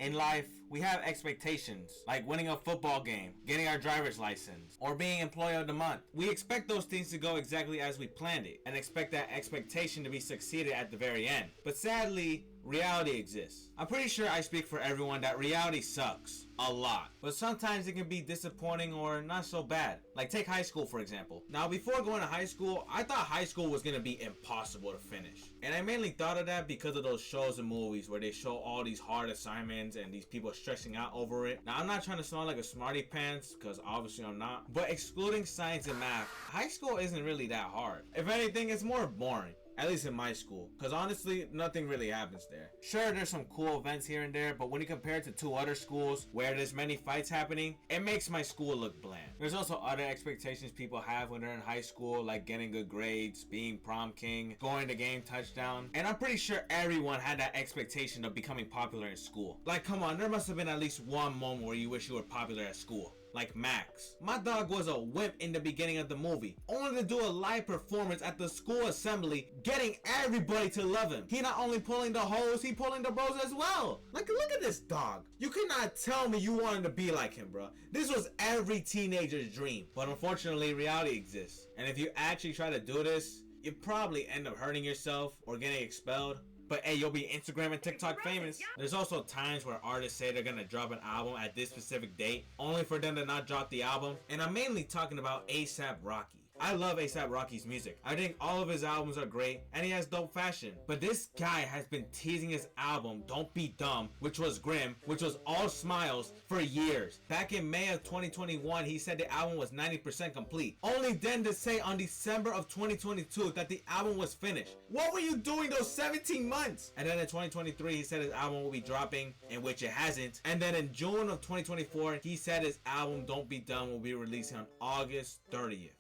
In life, we have expectations, like winning a football game, getting our driver's license, or being employee of the month. We expect those things to go exactly as we planned it, and expect that expectation to be succeeded at the very end. But sadly, reality exists. I'm pretty sure I speak for everyone that reality sucks. A lot. But sometimes it can be disappointing or not so bad. Like take high school for example. Now before going to high school, I thought high school was gonna be impossible to finish. And I mainly thought of that because of those shows and movies where they show all these hard assignments and these people stressing out over it. Now I'm not trying to sound like a smarty pants, because obviously I'm not. But excluding science and math, high school isn't really that hard. If anything, it's more boring. At least in my school, because honestly, nothing really happens there. Sure, there's some cool events here and there, but when you compare it to two other schools where there's many fights happening, it makes my school look bland. There's also other expectations people have when they're in high school, like getting good grades, being prom king, scoring the game touchdown. And I'm pretty sure everyone had that expectation of becoming popular in school. Like, come on, there must have been at least one moment where you wish you were popular at school. Like Max. My dog was a wimp in the beginning of the movie, only to do a live performance at the school assembly, getting everybody to love him. He not only pulling the hoes, he pulling the bros as well. Like, look at this dog. You cannot tell me you wanted to be like him, bro. This was every teenager's dream. But unfortunately, reality exists. And if you actually try to do this, you probably end up hurting yourself or getting expelled. But hey, you'll be Instagram and TikTok famous. There's also times where artists say they're gonna drop an album at this specific date, only for them to not drop the album. And I'm mainly talking about A$AP Rocky. I love A$AP Rocky's music. I think all of his albums are great, and he has dope fashion. But this guy has been teasing his album, Don't Be Dumb, which was grim, which was all smiles, for years. Back in May of 2021, he said the album was 90% complete. Only then to say on December of 2022 that the album was finished. What were you doing those 17 months? And then in 2023, he said his album will be dropping, in which it hasn't. And then in June of 2024, he said his album, Don't Be Dumb, will be releasing on August 30th.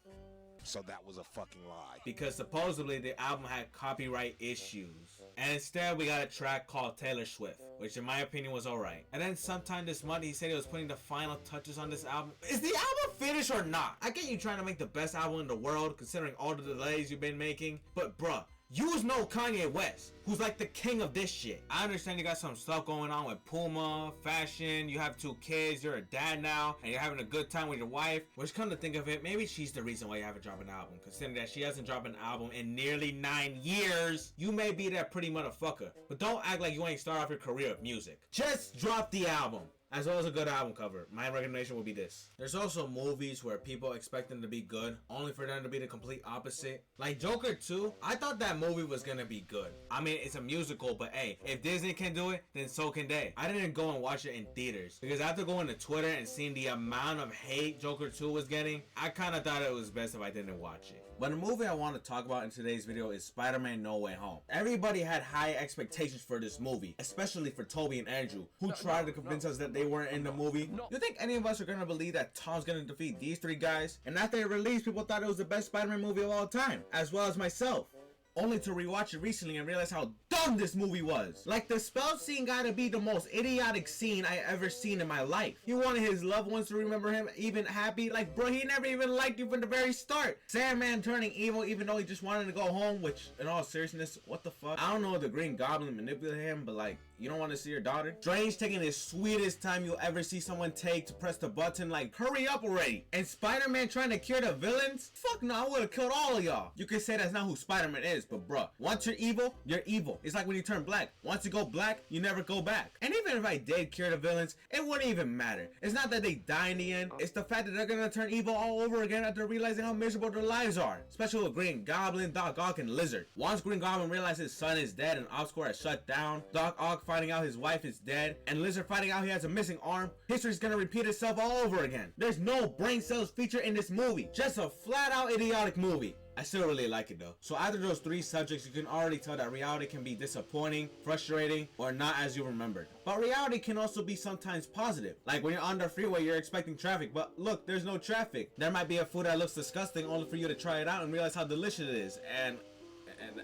So that was a fucking lie. Because supposedly the album had copyright issues. And instead we got a track called Taylor Swift, which in my opinion was alright. And then sometime this month he said he was putting the final touches on this album. Is the album finished or not? I get you trying to make the best album in the world considering all the delays you've been making. But bruh, you know Kanye West, who's like the king of this shit. I understand you got some stuff going on with Puma, fashion, you have 2 kids, you're a dad now, and you're having a good time with your wife. Which, come to think of it, maybe she's the reason why you haven't dropped an album. Considering that she hasn't dropped an album in nearly 9 years. You may be that pretty motherfucker, but don't act like you ain't start off your career with music. Just drop the album. As well as a good album cover. My recommendation will be this. There's also movies where people expect them to be good, only for them to be the complete opposite. Like Joker 2, I thought that movie was gonna be good. I mean, it's a musical, but hey, if Disney can do it, then so can they. I didn't go and watch it in theaters, because after going to Twitter and seeing the amount of hate Joker 2 was getting, I kinda thought it was best if I didn't watch it. But the movie I want to talk about in today's video is Spider-Man No Way Home. Everybody had high expectations for this movie, especially for Tobey and Andrew, who tried to convince us that they weren't in the movie. You think any of us are gonna believe that Tom's gonna defeat these 3 guys? And after it released, people thought it was the best Spider-Man movie of all time, as well as myself. Only to rewatch it recently and realize how dumb this movie was. Like, the spell scene gotta be the most idiotic scene I ever seen in my life. He wanted his loved ones to remember him even happy. Like, bro, he never even liked you from the very start. Sandman turning evil even though he just wanted to go home, which, in all seriousness, what the fuck? I don't know if the Green Goblin manipulated him, but like, you don't want to see your daughter? Strange taking the sweetest time you'll ever see someone take to press the button, like, hurry up already. And Spider-Man trying to cure the villains? Fuck no, I would've killed all of y'all. You can say that's not who Spider-Man is, but bruh, once you're evil, you're evil. It's like when you turn black. Once you go black, you never go back. And even if I did cure the villains, it wouldn't even matter. It's not that they die in the end, it's the fact that they're gonna turn evil all over again after realizing how miserable their lives are. Especially with Green Goblin, Doc Ock, and Lizard. Once Green Goblin realizes his son is dead and Oscorp has shut down, Doc Ock finding out his wife is dead, and Lizard finding out he has a missing arm, history's gonna repeat itself all over again. There's no brain cells featured in this movie. Just a flat out idiotic movie. I still really like it though. So after those 3 subjects, you can already tell that reality can be disappointing, frustrating, or not as you remembered. But reality can also be sometimes positive. Like when you're on the freeway, you're expecting traffic, but look, there's no traffic. There might be a food that looks disgusting only for you to try it out and realize how delicious it is. And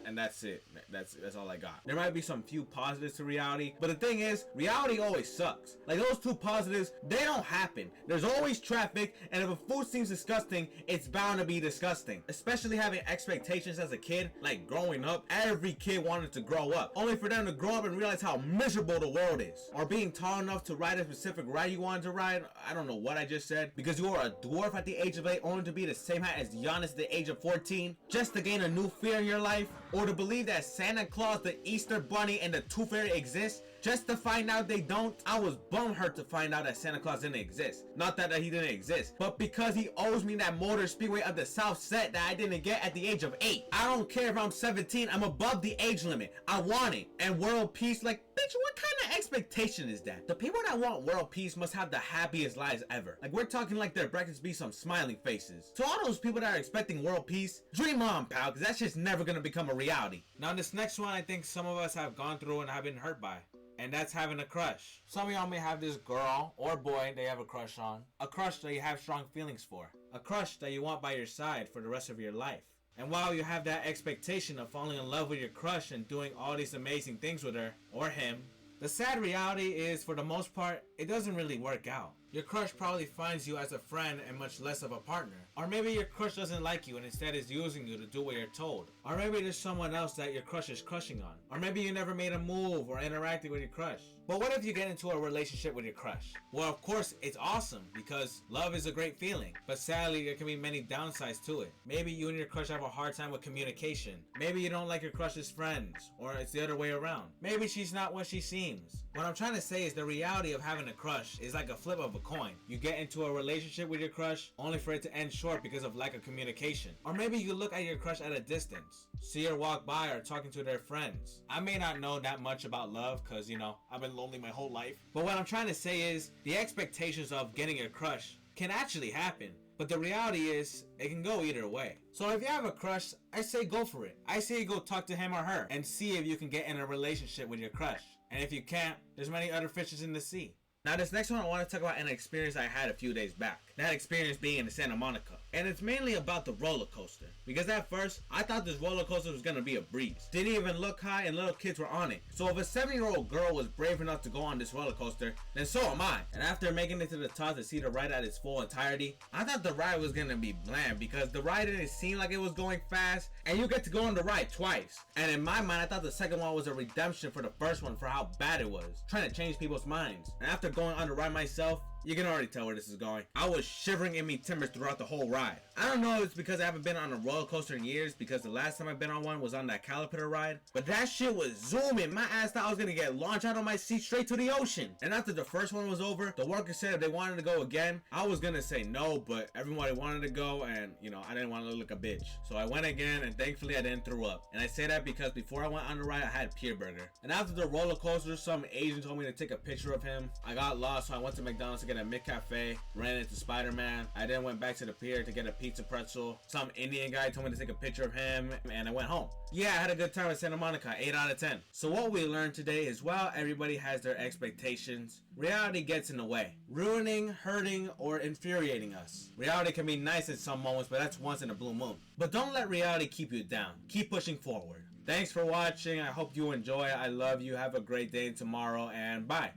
and that's it. That's all I got. There might be some few positives to reality, but the thing is, reality always sucks. Like those two positives, they don't happen. There's always traffic, and if a food seems disgusting, it's bound to be disgusting. Especially having expectations as a kid, like growing up, every kid wanted to grow up, only for them to grow up and realize how miserable the world is. Or being tall enough to ride a specific ride you wanted to ride, I don't know what I just said, because you were a dwarf at the age of 8 only to be the same height as Giannis at the age of 14, just to gain a new fear in your life, or to believe that Santa Claus, the Easter Bunny, and the Tooth Fairy exist, just to find out they don't. I was bumhurt to find out that Santa Claus didn't exist. Not that he didn't exist, but because he owes me that Motor Speedway of the South set that I didn't get at the age of 8. I don't care if I'm 17, I'm above the age limit. I want it. And world peace, like, bitch, what kind of expectation is that? The people that want world peace must have the happiest lives ever. Like, we're talking like their breakfast be some smiling faces. To all those people that are expecting world peace, dream on, pal, because that shit's never gonna become a reality. Now, this next one I think some of us have gone through and have been hurt by. And that's having a crush. Some of y'all may have this girl or boy they have a crush on. A crush that you have strong feelings for. A crush that you want by your side for the rest of your life. And while you have that expectation of falling in love with your crush and doing all these amazing things with her or him, the sad reality is, for the most part, it doesn't really work out. Your crush probably finds you as a friend and much less of a partner. Or maybe your crush doesn't like you and instead is using you to do what you're told. Or maybe there's someone else that your crush is crushing on. Or maybe you never made a move or interacted with your crush. But what if you get into a relationship with your crush? Well, of course, it's awesome because love is a great feeling. But sadly, there can be many downsides to it. Maybe you and your crush have a hard time with communication. Maybe you don't like your crush's friends. Or it's the other way around. Maybe she's not what she seems. What I'm trying to say is the reality of having a crush is like a flip of a coin. You get into a relationship with your crush only for it to end short because of lack of communication. Or maybe you look at your crush at a distance, see her walk by or talking to their friends. I may not know that much about love because, you know, I've been lonely my whole life. But what I'm trying to say is the expectations of getting a crush can actually happen. But the reality is, it can go either way. So if you have a crush, I say go for it. I say go talk to him or her and see if you can get in a relationship with your crush. And if you can't, there's many other fishes in the sea. Now this next one I want to talk about an experience I had a few days back. That experience being in Santa Monica. And it's mainly about the roller coaster. Because at first, I thought this roller coaster was going to be a breeze. Didn't even look high and little kids were on it. So if a 7-year-old girl was brave enough to go on this roller coaster, then so am I. And after making it to the top to see the ride at its full entirety, I thought the ride was going to be bland because the ride didn't seem like it was going fast. And you get to go on the ride twice. And in my mind, I thought the second one was a redemption for the first one for how bad it was. Trying to change people's minds. And after going on the ride myself, you can already tell where this is going. I was shivering in me timbers throughout the whole ride. I don't know if it's because I haven't been on a roller coaster in years, because the last time I've been on one was on that Caliper ride. But that shit was zooming. My ass thought I was gonna get launched out of my seat straight to the ocean. And after the first one was over, the workers said if they wanted to go again, I was gonna say no, but everybody wanted to go and, you know, I didn't want to look like a bitch. So I went again and thankfully I didn't throw up. And I say that because before I went on the ride, I had Peer Burger. And after the roller coaster, some Asian told me to take a picture of him. I got lost, so I went to McDonald's to get a McCafe. Ran into Spider-Man. I then went back to the pier to get a pizza pretzel. Some Indian guy told me to take a picture of him, and I went home. Yeah, I had a good time at Santa Monica, 8 out of 10. So what we learned today is while everybody has their expectations, reality gets in the way, ruining, hurting, or infuriating us. Reality can be nice in some moments, but that's once in a blue moon. But don't let reality keep you down. Keep pushing forward. Thanks for watching. I hope you enjoy. I love you. Have a great day tomorrow, and bye.